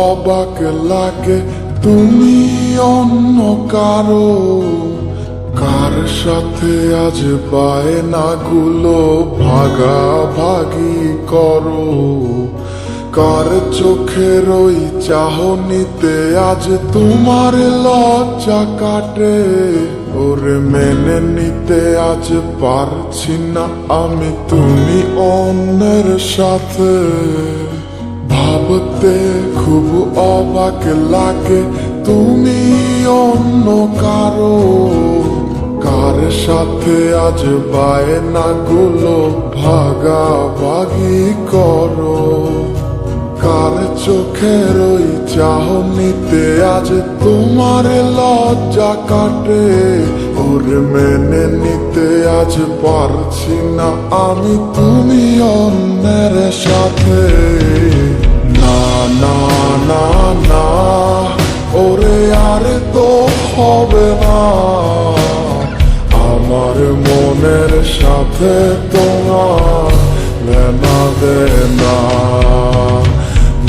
অবাক লাগে তুমি অন্য কারো, কার সাথে আজ বায়নাগুলো ভাগাভাগি করো, কার চোখের ওই চাহনিতে আজ তোমার লজ্জা কাটে। ওরে মেনে নিতে আজ পারছি না আমি তুমি অন্যের সাথে, ভাবতে খুব অবাক লাগে তুমি অন্য কারো, কার সাথে আজ বায়নাগুলো ভাগাভাগি করো, কার চোখের ওই চাহনিতে আজ তোমার লজ্জা কাটে। ওরে মেনে নিতে আজ পারছি না আমি তুমি অন্যের সাথে। না না না না ওরে আর তো হবে না, আমার মনের সাথে তোমার লেনা দেনা।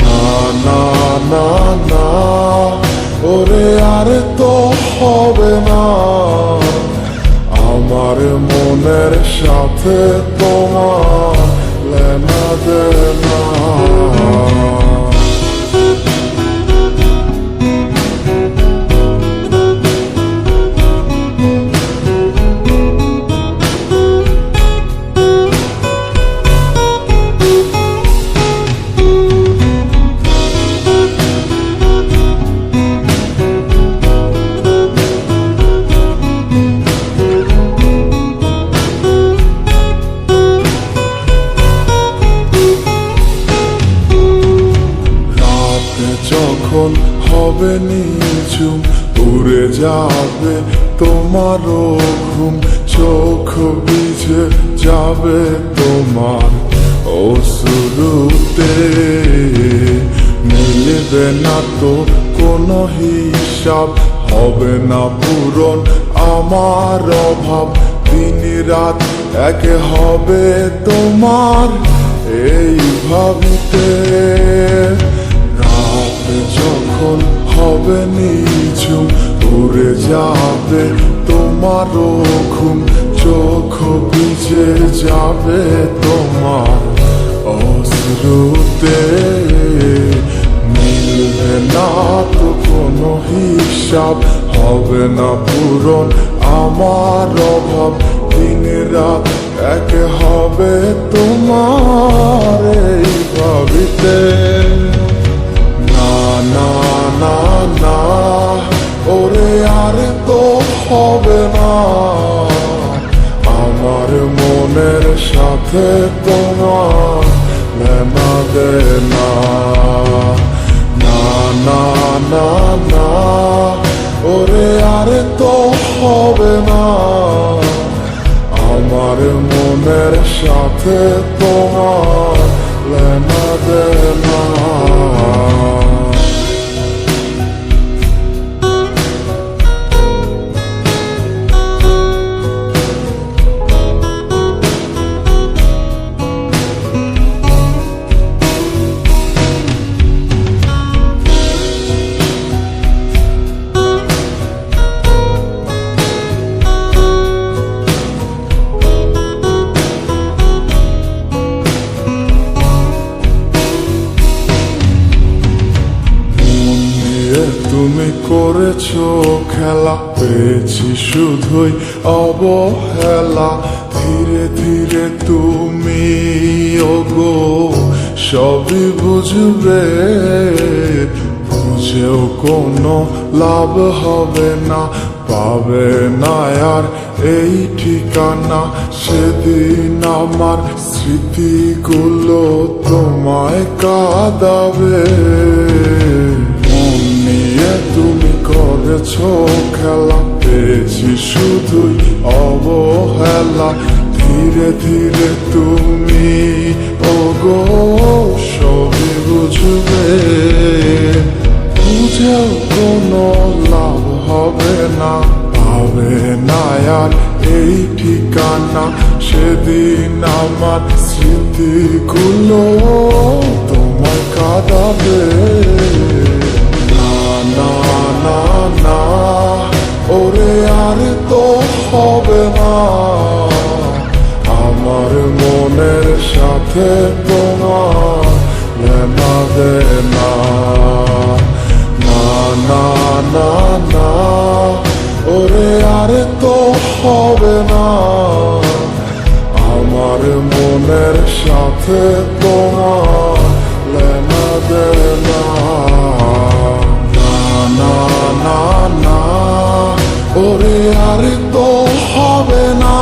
না না না না ওরে আর তো হবে না, আমার মনের সাথে তোমার লেনা দেনা। যখন হবে নিঝুম উড়ে যাবে তোমারও ঘুম, চোখ ভিজে যাবে তোমার অশ্রুতে, মিলবে না তো কোনো হিসাব, হবে না পূরণ আমার অভাব, দিন রাত এক হবে তোমার এই ভাবিতে। যখন হবে নিঝুম উড়ে যাবে তোমারও ঘুম, চোখ ভিজে যাবে তোমার অশ্রুতে, মিলবে না তো কোনো হিসাব, হবে না পূরণ আমার অভাব, দিন রাত এক হবে তোমার এই ভাবিতে। না না না ওরে আর তো হবে না, আমার মনের সাথে তোমার লেনা দেনা। না না না না ওরে আর তো হবে না, আমার মনের সাথে তোমার লেনা দেনা। তুমি করেছো খেলা, পেয়েছি শুধুই অবহেলা, ধীরে ধীরে তুমি ওগো সবই বুঝবে, বুঝেও কোনো লাভ হবে না, পাবে না আর এই ঠিকানা। সেদিন আমার স্মৃতিগুলো তোমায় কাঁদাবে, তুমি করেছো খেলা, পেয়েছি শুধুই অবহেলা, ধীরে ধীরে তুমি ওগো সবই বুঝবে, বুঝেও কোনো লাভ হবে না, পাবে না আর এই ঠিকানা। সেদিন আমার স্মৃতিগুলো তোমার আমায় কাঁদাবে। না না না না, ওরে আর তো হবে না, আমার মনের সাথে তোমার লেনা দেনা। না না না না, ওরে আর তো হবে না, আমার মনের সাথে তোমার লেনা দেনা। না না না না, ওরে আর তো হবে না,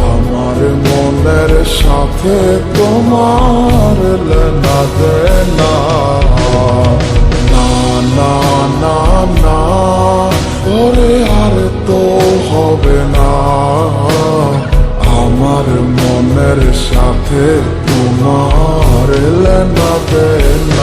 আমার মনের সাথে তোমার লেনা দেনা। না না না না, ওরে আর তো হবে না, আমার মনের সাথে তোমার লেনা দেনা।